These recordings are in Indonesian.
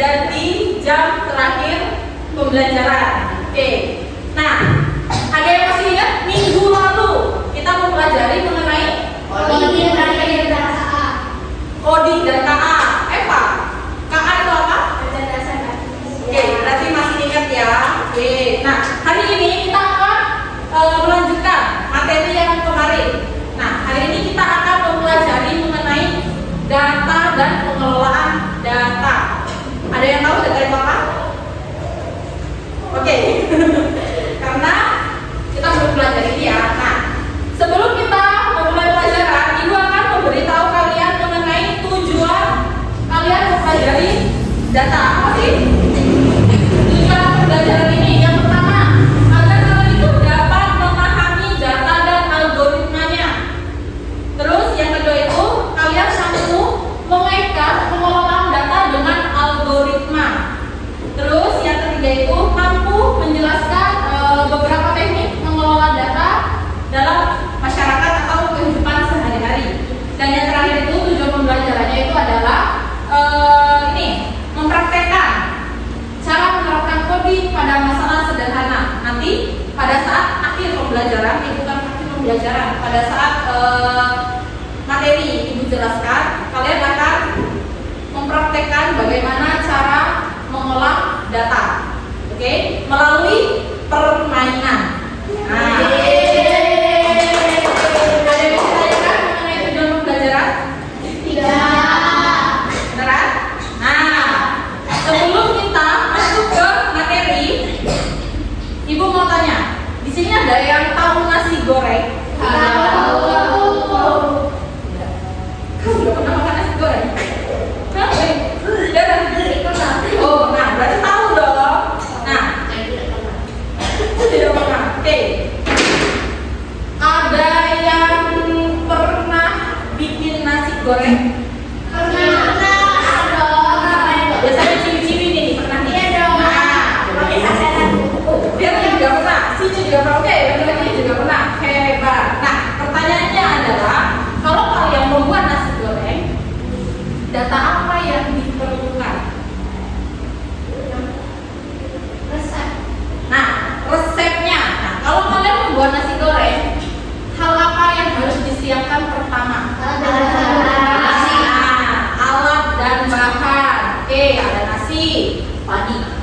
dan di jam terakhir pembelajaran. Oke. Nah, ada yang masih ingat minggu lalu kita mempelajari mengenai coding dan KA. Eva, KA itu apa? Oke, berarti masih ingat ya. Oke. Nah, hari ini kita akan melanjutkan materi yang kemarin. Nah, hari ini kita akan mempelajari mengenai data dan pengelolaan data. Ada yang tahu data itu apa? Oke. Karena kita belum pelajari ya. Nah, sebelum kita memulai pelajaran, Ibu akan memberitahu kalian mengenai tujuan kalian mempelajari data. Apa sih tujuan pembelajaran ini? Yang pertama, agar kalian itu dapat memahami data dan algoritmanya. Terus yang kedua itu, kalian mampu mengaitkan pengelolaan data dengan algoritma. Terus yang ketiga itu, mampu menjelaskan beberapa teknik mengelola data dalam masyarakat atau kehidupan sehari-hari. Dan yang terakhir itu, tujuan pembelajarannya itu adalah mempraktekkan cara menerapkan coding pada masalah sederhana. Nanti pada saat akhir pembelajaran, bukan akhir pembelajaran, pada saat materi Ibu jelaskan, kalian akan mempraktekkan bagaimana cara mengolah data, oke, melalui permainan. Nah, ada yang bisa ditanyakan mengenai tujuan pembelajaran? Tidak. Beneran? Nah, sebelum kita masuk ke materi, Ibu mau tanya, di sini ada yang tahu nasi goreng? Tahu. Kamu udah pernah makan nasi goreng? Oh, nah berarti tahu dong. Nah, tidak pernah. Oke. Ada yang pernah bikin nasi goreng? Pernah. Biasanya ciri-ciri nih pernah nih. Iya dong. Dia juga pernah. Sini juga pernah. Oke, lagi juga pernah. Hebat. Nah, pertanyaannya adalah, kalau kalian membuat nasi goreng, data apa yang diperlukan? Nah, resepnya. Nah, kalau kalian membuat nasi goreng, hal apa yang harus disiapkan pertama? Nasi. Nah, alat dan bahan. Oke, ada nasi, padi itu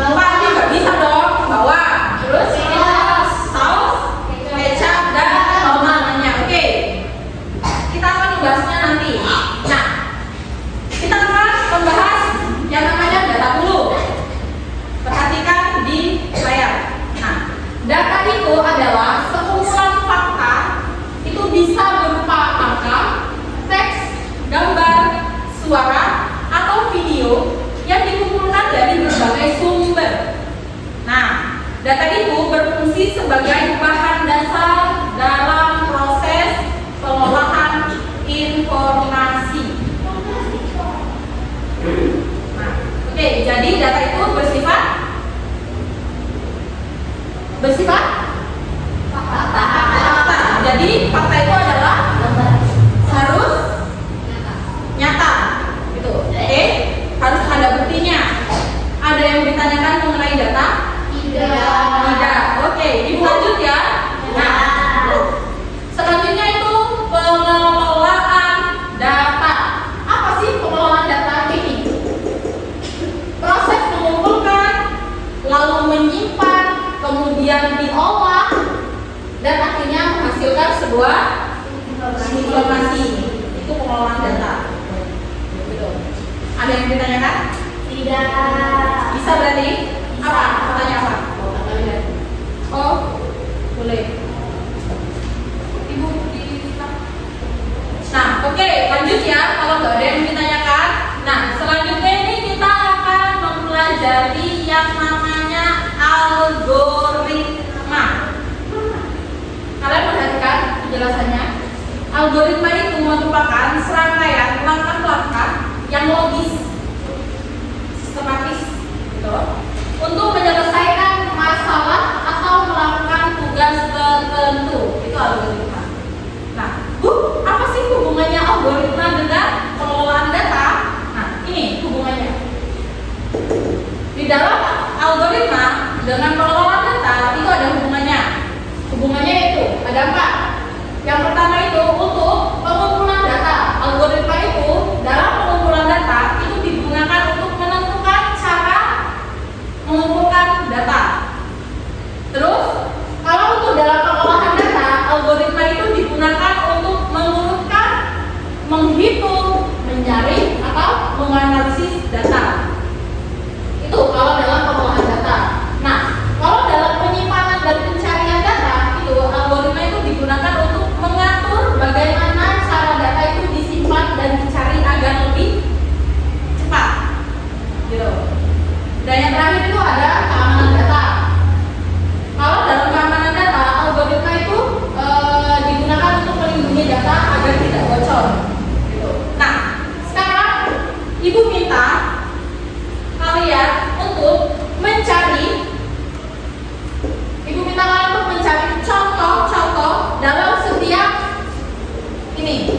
padi nggak bisa dong bawa. Terus saus, kecap dan tomatnya. Oke, kita akan membahasnya nanti. Nah, kita akan membahas yang namanya data dulu. Perhatikan di layar. Nah, data itu adalah sekumpulan fakta. Itu bisa berupa angka, teks, gambar, suara, atau video yang dikumpulkan dari berbagai sumber. Nah, data itu berfungsi sebagai bahan dasar dalam proses pengolahan informasi. Nah, oke, jadi data itu bersifat fakta. Jadi fakta itu adalah harus nyata, gitu. Oke, harus ada buktinya. Ada yang ditanyakan mengenai data? Tidak. Oke, Ibu lanjut ya. Nah, selanjutnya itu pengelolaan data. Apa sih pengelolaan data ini? Proses mengumpulkan, lalu menyimpan, kemudian diolah, dan akhirnya menghasilkan sebuah informasi. Itu pengelolaan data. Gitu. Ada yang ditanyakan? Tidak. Bisa berarti? Apa? Pertanyaan apa? Oh, boleh. Ibu Nah, oke, lanjut ya. Kalau nggak ada yang ditanyakan. Nah, selanjutnya ini kita akan mempelajari yang namanya algoritma. Kalian perhatikan penjelasannya. Algoritma itu merupakan serangkaian langkah-langkah yang logis, sistematis, gitu, untuk menyelesaikan masalah atau melakukan tugas tertentu. Itu algoritma. Nah, Bu, apa sih hubungannya algoritma dengan pengelolaan data? Nah, Ibu minta kalian untuk mencari contoh-contoh dalam setiap ini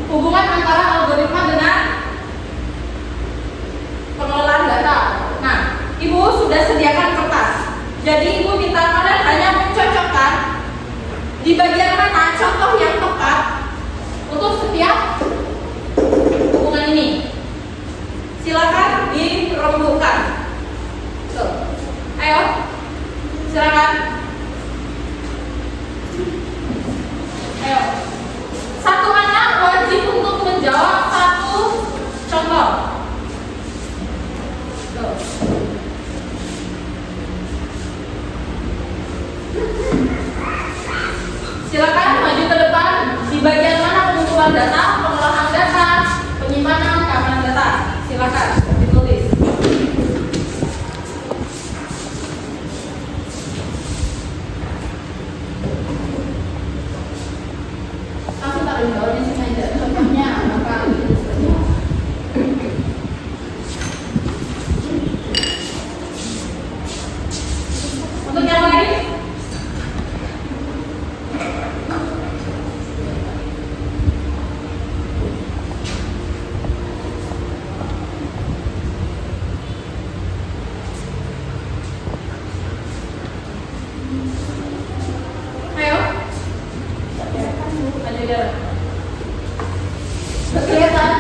hubungan antara algoritma dengan pengelolaan data. Nah, Ibu sudah sediakan kertas. Jadi Ibu minta kalian hanya mencocokkan di bagian mana contoh yang tepat untuk setiap hubungan ini. Silakan dirembukan. Tuh. Ayo. Silakan. Ayo. Satu anak wajib untuk menjawab satu contoh. Tuh. Silakan maju ke depan di bagian mana pengumpulan data, pengolahan data, penyimpanan, keamanan data. Silakan ditulis. Langsung taruh di bawahnya sini aja. Contohnya apa? Untuk yang lain. Kelihatan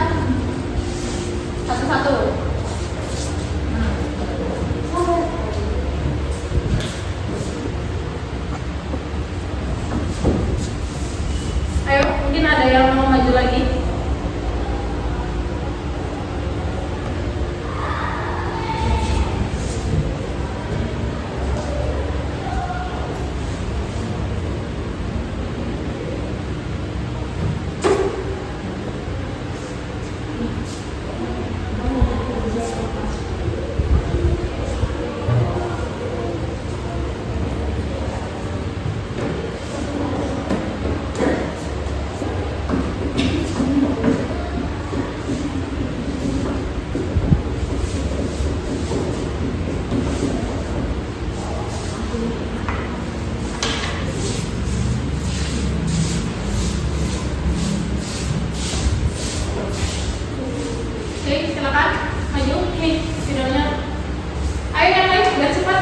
satu-satu. Ayo, mungkin ada yang mau maju lagi. Oke, silakan maju. Nih videonya. Ayo yang lain, udah cepat.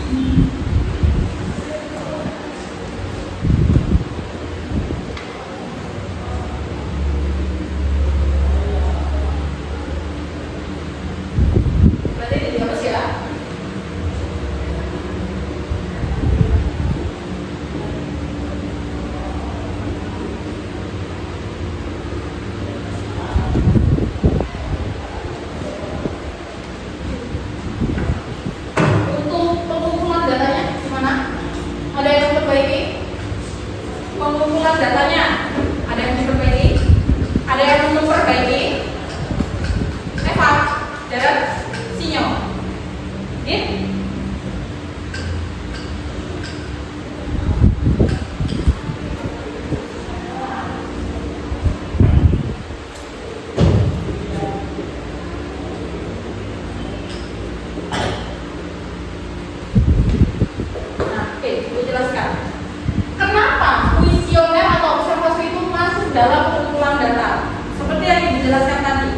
Berarti ini dihapus ya. Untuk pengumpulan datanya gimana? Ada yang memperbaiki? Pengumpulan datanya ada yang memperbaiki? Ada yang memperbaiki? Eva, Darat, Sinyo. Ya? Nah, oke, gue jelaskan. Kenapa kuesioner atau observasi itu masuk dalam pengumpulan data? Seperti yang dijelaskan tadi.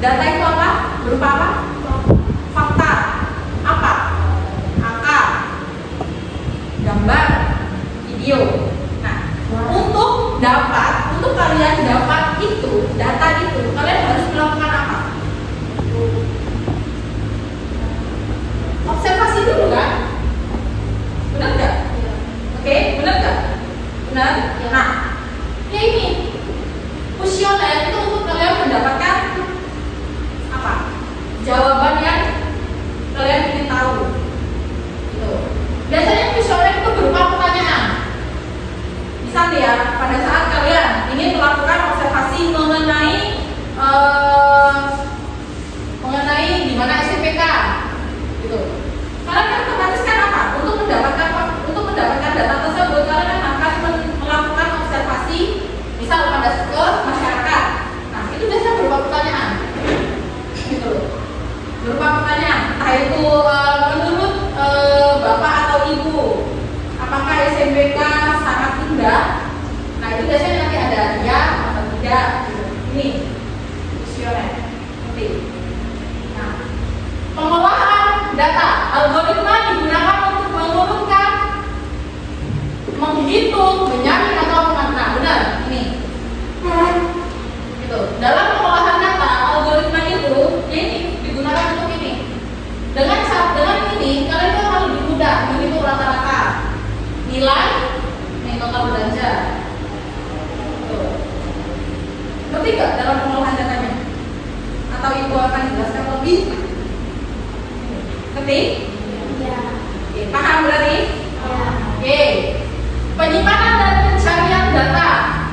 Data itu apa? Berupa apa? Fakta. Apa? Angka, gambar, video. Nah, untuk kalian dapat itu, data itu, kalian harus melakukan apa? Observasi dulu kan? Benar nggak? Oke, benar nggak? Benar? Nah, ya ini kuesioner itu untuk kalian mendapatkan apa? Jawaban yang kalian ingin tahu. Gitu. Biasanya kuesioner itu berupa pertanyaan. Misal ya, pada saat kalian ingin melakukan observasi mengenai di mana SMPK, gitu. Kalian kan otomatis kan apa? Untuk mendapatkan data tersebut, kalian akan melakukan observasi, misal pada ke masyarakat. Nah, itu biasanya berupa pertanyaan, gitu. Berupa pertanyaan, entah itu menurut bapak atau ibu, apakah SMPK sangat indah? Nah, itu biasanya nanti ada ya atau tidak. Ini kuesioner. Oke. Nah, pengolahan data, algoritma digunakan untuk mengurutkan, menghitung, menyaring atau mengantar. Benar, ini. Gitu. Dalam pengolahan data, algoritma itu ini digunakan untuk ini. Dengan ini, kalian itu akan lebih mudah menghitung rata-rata nilai, total belanja. Tuh. Ngerti nggak dalam pengolahan datanya? Atau ibu akan jelaskan lebih? Ngerti? Ya. Oke, paham berarti? Ya. Oke. Penyimpanan dan pencarian data.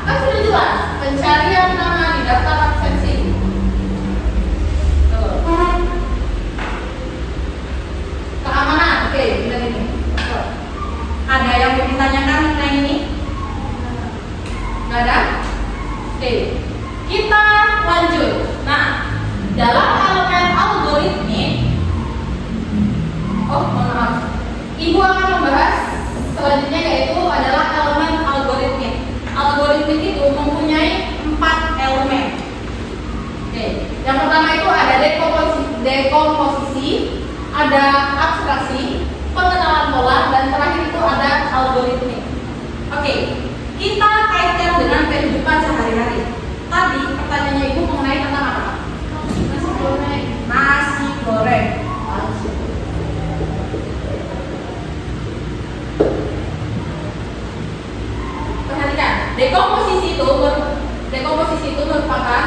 Kan sudah jelas. Pencarian nama di daftar absensi. Tuh. Keamanan. Oke, benar ini. Tuh. Ada yang mau ditanyakan mengenai ini? Nggak ada? Oke. Kita lanjut. Nah, dalam elemen algoritmik, mohon maaf. Ibu akan membahas selanjutnya yaitu adalah elemen algoritmik. Algoritmik itu mempunyai 4 elemen. Oke. Yang pertama itu ada dekomposisi, ada abstraksi, pengenalan pola, dan terakhir itu ada algoritmik. Oke. Kita kaitkan dengan kehidupan sehari-hari. Tadi pertanyaannya ibu mengenai tentang apa? Nasi goreng. Nasi goreng. Perhatikan, dekomposisi itu merupakan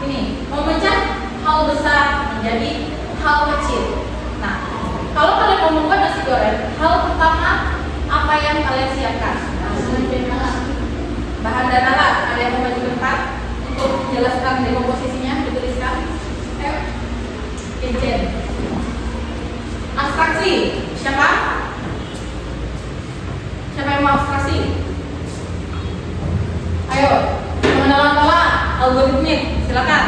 ini, memecah hal besar menjadi hal kecil. Nah, kalau kalian mau membuat nasi goreng, hal pertama apa yang kalian siapkan? Bahan dan alat. Ada yang mau maju ke depan untuk menjelaskan dekomposisinya, dituliskan. Ayo. Izin. Abstraksi. Siapa? Siapa yang mau abstraksi? Ayo. Pengenalan pola algoritmik. Silakan.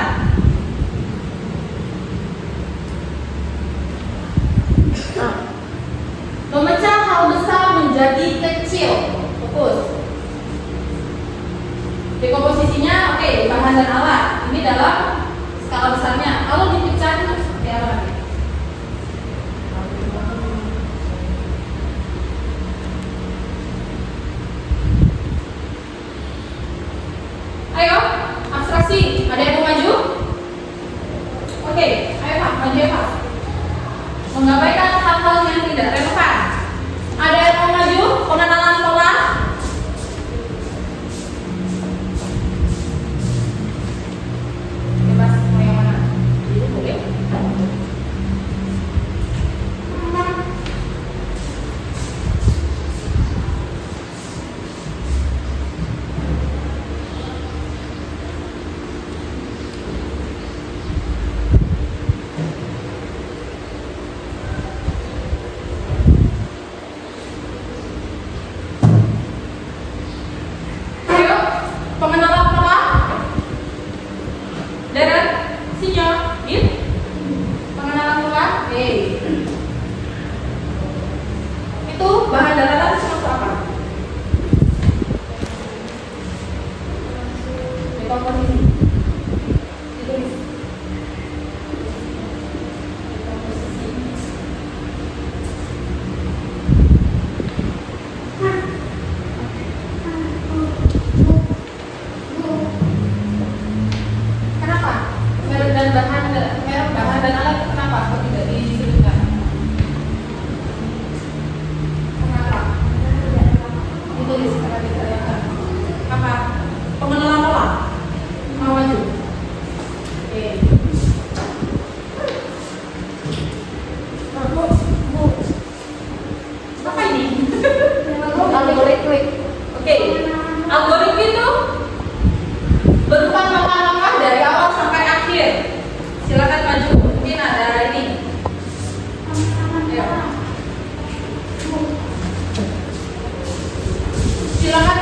Memecah hal besar menjadi kecil. Fokus. Dekomposisinya, oke, bahan dan alat. Ini dalam skala besarnya. Kalau dipecah itu seperti apa? ditulis karena ditanyakan. Apa? Pengenalan pola. Mau maju? Oke. Apa ini? Algoritmik. Oke. Algoritma itu berupa langkah-langkah dari awal sampai akhir. Silakan maju. Mungkin ada ini. Ayo. Silakan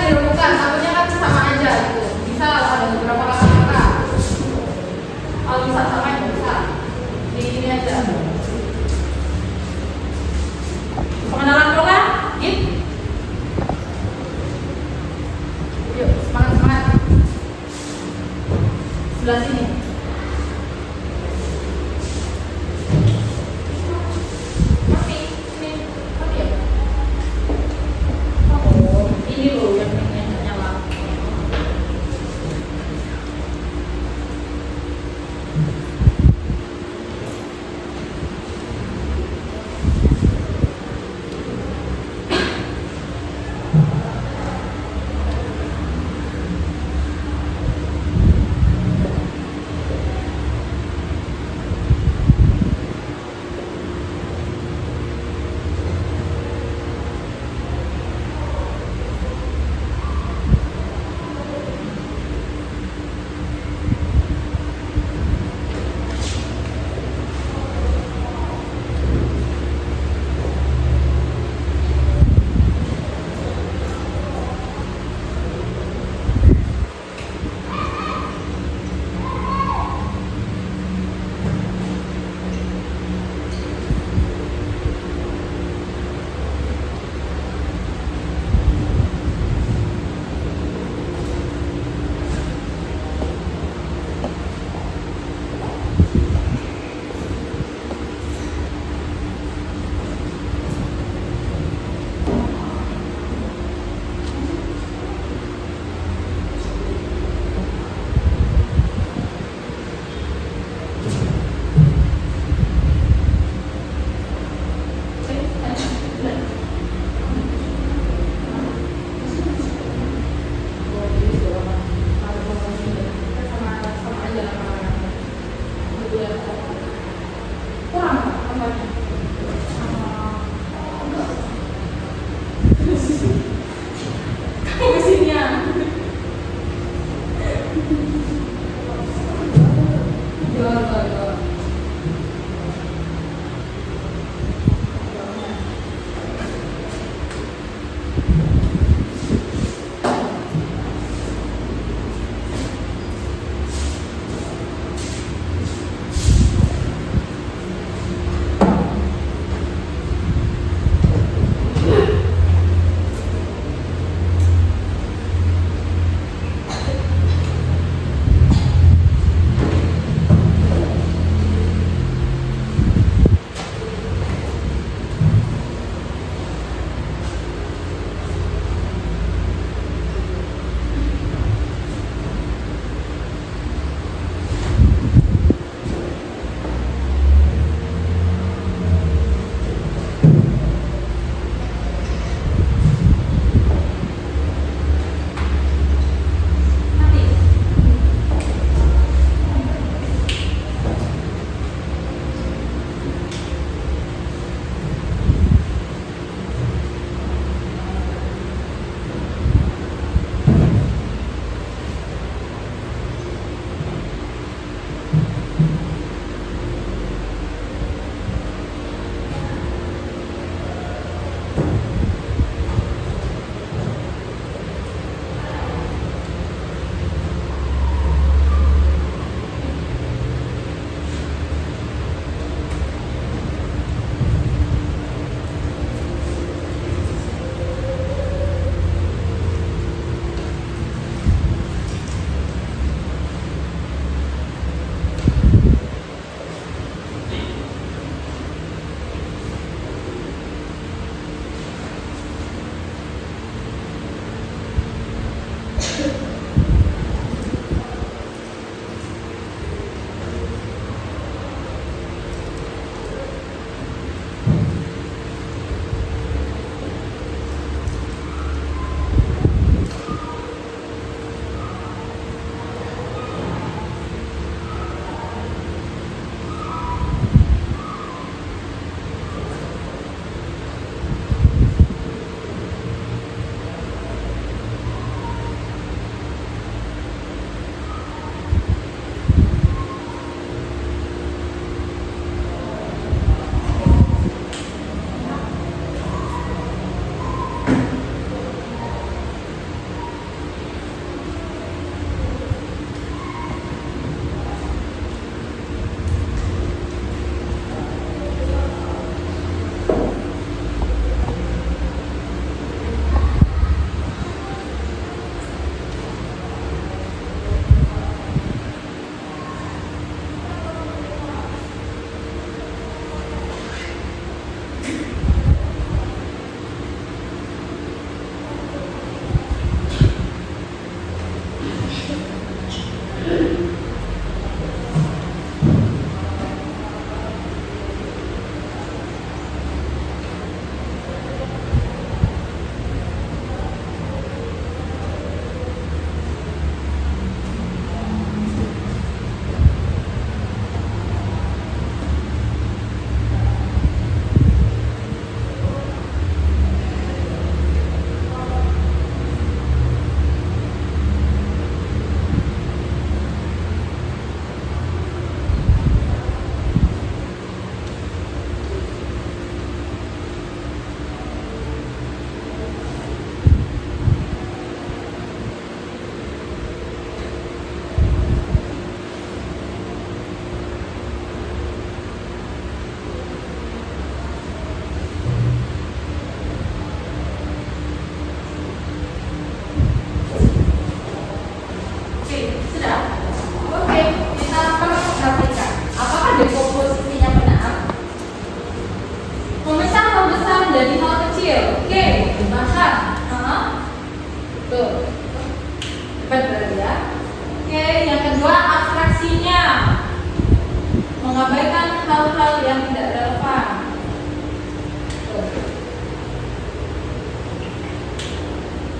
mengabaikan hal-hal yang tidak relevan.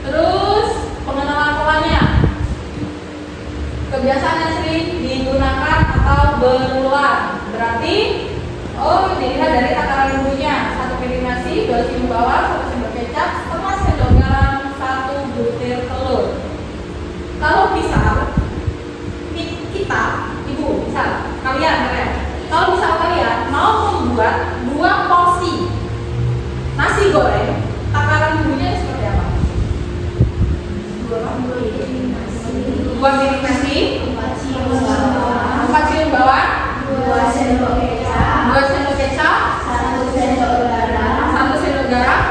Terus pengenalan polanya, kebiasaan yang sering digunakan atau berulang. Berarti, dilihat dari takaran bumbunya: 1 piring nasi, 2 sendok bawang, 1 sendok kecap, setengah sendok garam, 1 butir telur. Kalau misal kita, ibu, kalian, kalau misal kalian mau membuat 2 porsi nasi goreng, takaran bumbunya seperti apa? 2 piring nasi, 2 piring nasi, 4 sendok bawang, 4 piring bawang, 2 sendok kecap, 2 sendok kecap, 1 sendok garam, 1 sendok garam,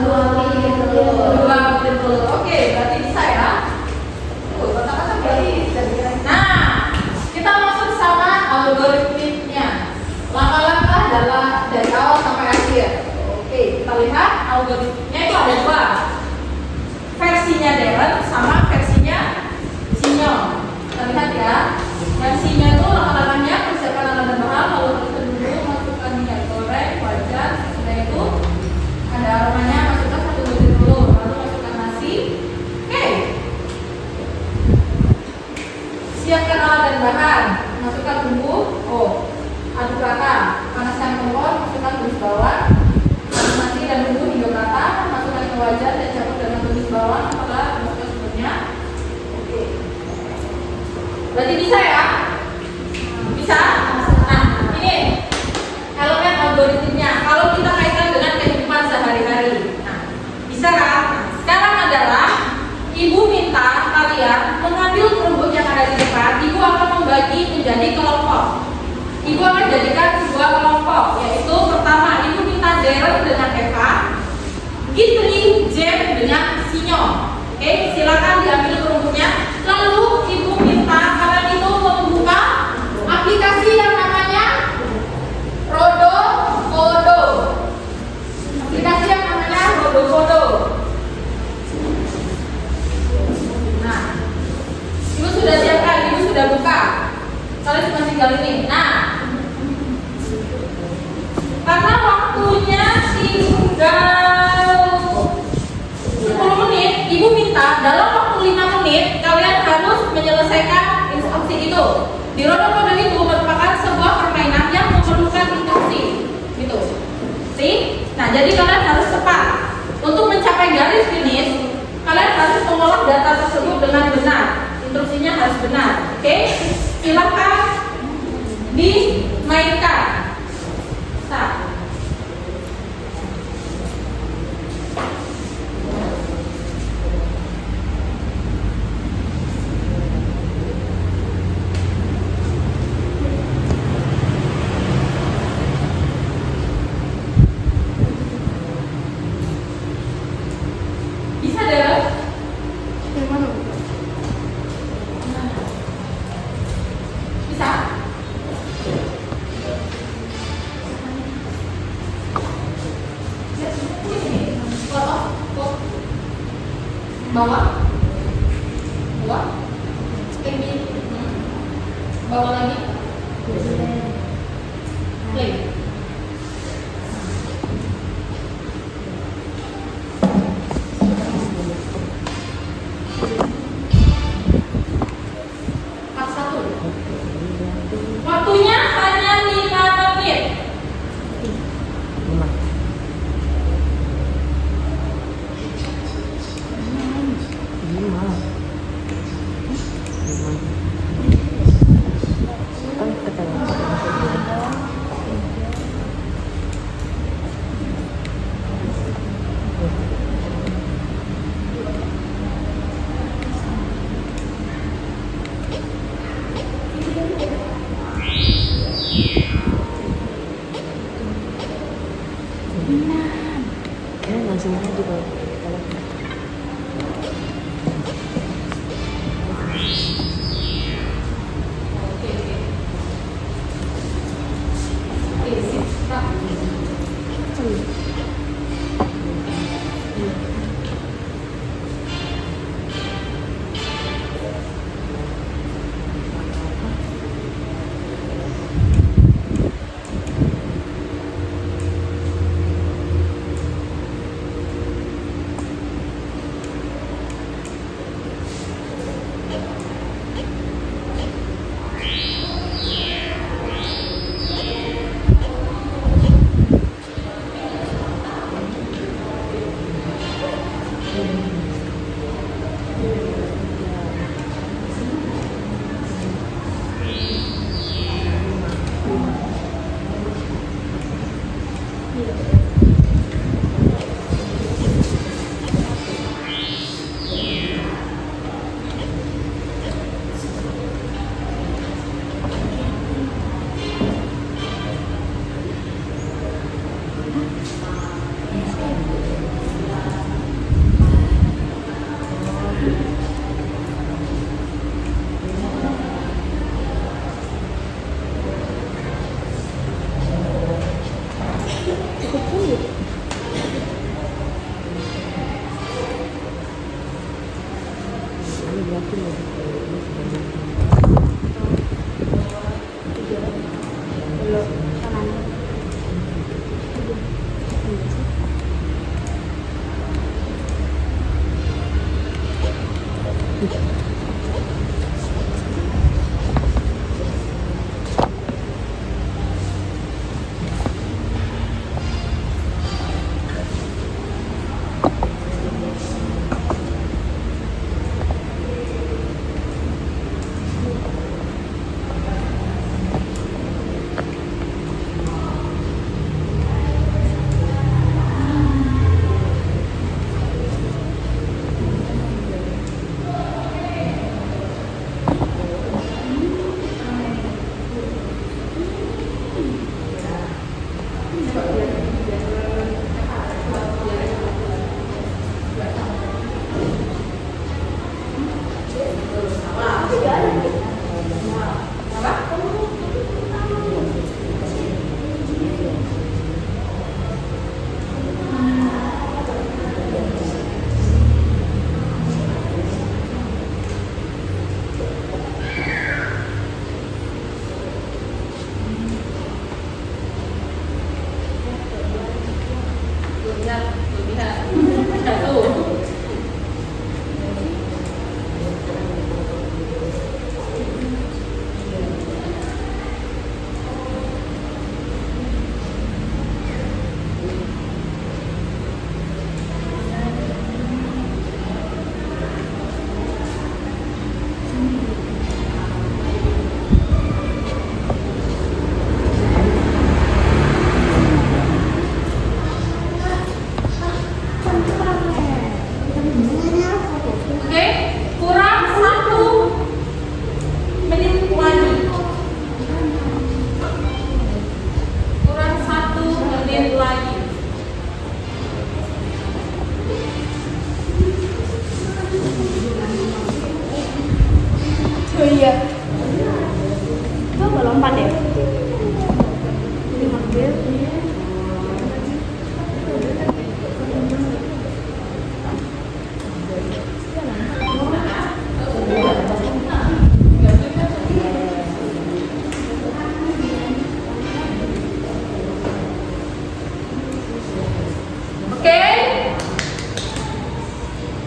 2 butir telur. 2 butir telur. Oke, berarti bisa ya. Kata-kata berarti. Nah, kita masuk sama algoritmnya. Langkah-langkah dari awal sampai akhir. Oke, kita lihat algoritmnya itu ada 2. Versinya Darren sama versinya Sinyo. Kita lihat ya. Yang Sinyo itu langkah-langkahnya: persiapkan alat dan bahan, lalu tutup dulu, masukkan minyak goreng, wajan. Sesudah itu ada aromanya, masukkan 1 butir telur, lalu masukkan nasi. Oke. Siapkan alat dan bahan, masukkan bumbu. Aduk rata, panaskan kompor, masukkan tumis bawang, aduk nasi dan bumbu hingga rata, masukkan ke wajan dan campur dengan tumis bawang setelah masukkan semuanya. Oke. Berarti bisa ya? Bisa? Nah, ini elemen algoritmnya. Kalau kita kaitkan dengan kehidupan sehari-hari, nah, bisa kan? Nah, sekarang adalah ibu minta kalian mengambil kerupuk yang ada di depan. Ibu akan membagi menjadi kelompok. Ibu akan jadikan 2 kelompok, yaitu pertama ibu minta Darren dengan Eva, Gitri, Jem dengan Sinyo. Oke, silakan diambil kerupuknya. Lalu ibu minta kalian itu membuka aplikasi yang namanya Rodo Kodo. Aplikasi yang namanya Rodo Kodo. Nah, ibu sudah siapkan, ibu sudah buka. Kalian cuma tinggal ini. Nah, karena waktunya tinggal 10 menit, ibu minta dalam waktu 5 menit kalian harus menyelesaikan instruksi itu. Di Rodo Kodo itu merupakan sebuah permainan yang memerlukan instruksi. Gitu. See? Nah, jadi kalian harus cepat. Untuk mencapai garis finish, kalian harus mengolah data tersebut dengan benar. Instruksinya harus benar. Oke? Silakan dimainkan. Start. Bisa deh. Yang mana? Bisa. Bawah, bawah, tinggi, bawah lagi, play. Part 1. Waktunya hanya 5 menit. langsung aja kalau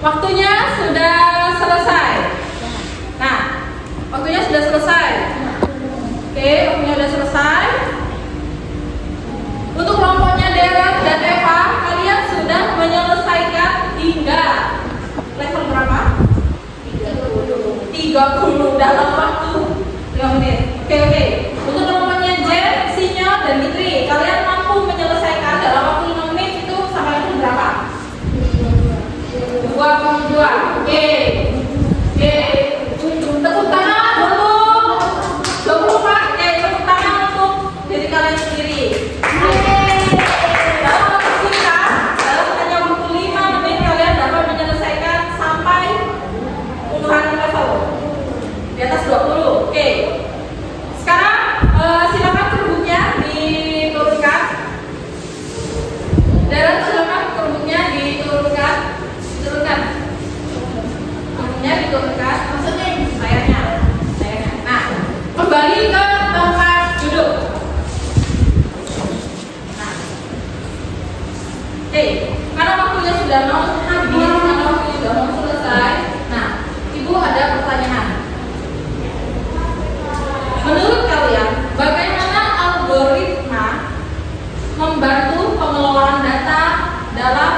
Waktunya sudah selesai. Nah, waktunya sudah selesai. Oke, waktunya sudah selesai. Untuk kelompoknya Deren dan Eva, kalian sudah menyelesaikan hingga level berapa? 30 dalam waktu 5 menit. Oke. Untuk kelompoknya Jen, Sinyo, dan Mitri, kalian mampu menyelesaikan dalam waktu 5 menit itu sampai level berapa? 22. Oke. Tepuk tangan untuk 24. Tepuk tangan untuk diri kalian sendiri. Dalam waktu singkat, dalam hanya waktu 5 menit kalian dapat menyelesaikan sampai puluhan level di atas 20. Oke. Sekarang silakan kerbuknya diturunkan. Deren, silakan kerbuknya diturunkan. Kerbuknya diturunkan. Maksudnya sayangnya. Nah, kembali ke tempat duduk. Nah, karena waktunya sudah mau habis, karena waktunya sudah mau selesai. Nah, Ibu ada pertanyaan. Menurut kalian, bagaimana algoritma membantu pengelolaan data dalam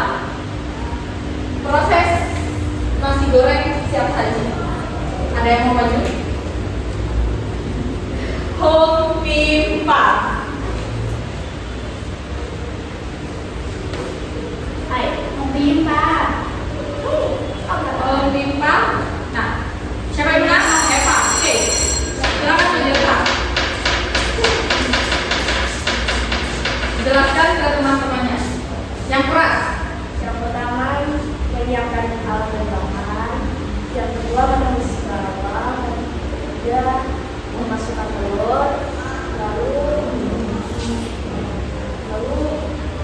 proses siap saji. Ada yang mau maju? Home Pimpa. Hai, Pimpa. Home Pimpa. Nah, siapa yang menang? Eva. Oke. Silakan menjawab. Jelaskan ke teman-temannya. Yang keras. Yang pertama menyiapkan alat penerangan, yang kedua menulis bawah, yang ketiga memasukkan telur, lalu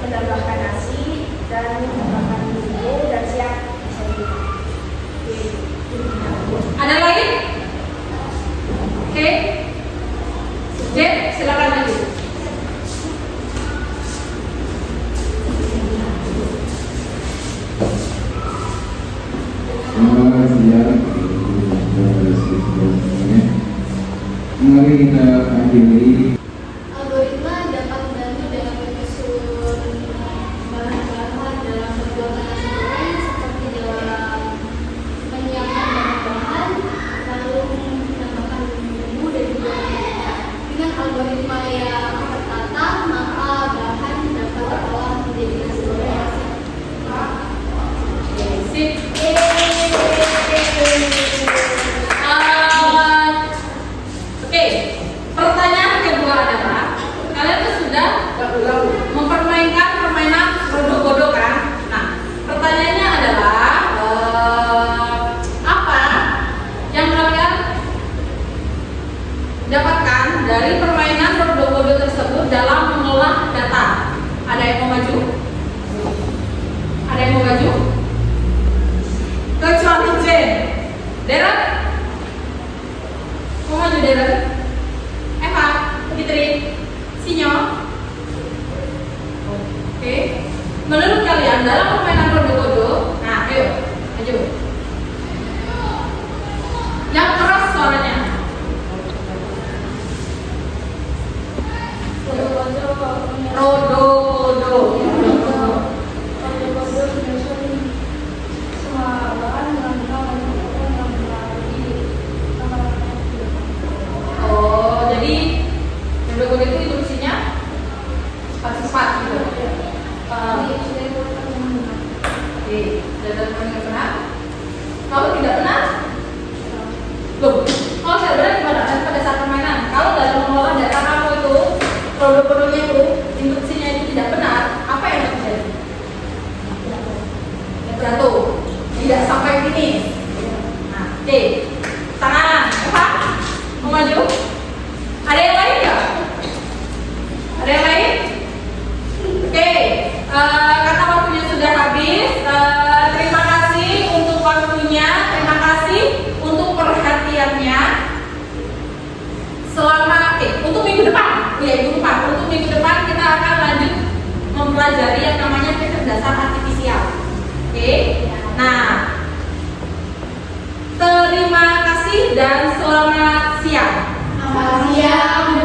menambahkan nasi dan menambahkan bumbu dan siap disajikan. Ada lagi? Oke. Jen, silakan maju. Selamat siang, mari kita akhiri. Algoritma dapat membantu dalam menyusun bahan-bahan dalam pembuatan nasi goreng seperti dalam menyiapkan bahan-bahan, lalu menambahkan bumbu dan juga minyak. Dengan algoritma yang tertata, maka bahan dapat diolah menjadi nasi goreng yang siap. Sip. Oke, pertanyaan kedua adalah kalian tuh sudah mempermainkan permainan bodoh-bodoh kan? Nah, pertanyaannya adalah apa yang kalian dapatkan dari permainan bodoh-bodoh tersebut dalam mengolah data? Ada yang mau maju? Ada yang mau maju? Kecuali Jen. Darren? Mau maju Darren? Eva? Fitri? Sinyo? Oke. Menurut kalian dalam permainan bodoh-bodoh, nah ayo, maju. Yang keras suaranya. Rodo-bodoh. Oh, jadi bodoh-bodoh itu instruksinya cepat-cepat gitu. Oke, sudah yang benar. Kalau tidak benar, loh, kalau saya benar gimana? Dan pada saat permainan, kalau dalam mengolah data kamu itu, bodoh-bodohnya itu, instruksinya itu tidak benar, apa yang akan terjadi? Jatuh, tidak sampai finish. Nah, oke, tangan, Eva, mau maju? Ada yang lain nggak? Ada yang lain? Oke, karena waktunya sudah habis, terima kasih untuk waktunya, terima kasih untuk perhatiannya. Untuk minggu depan, untuk minggu depan kita akan lanjut mempelajari yang namanya kecerdasan artifisial. Oke, nah, terima kasih dan selamat siang. Selamat siang.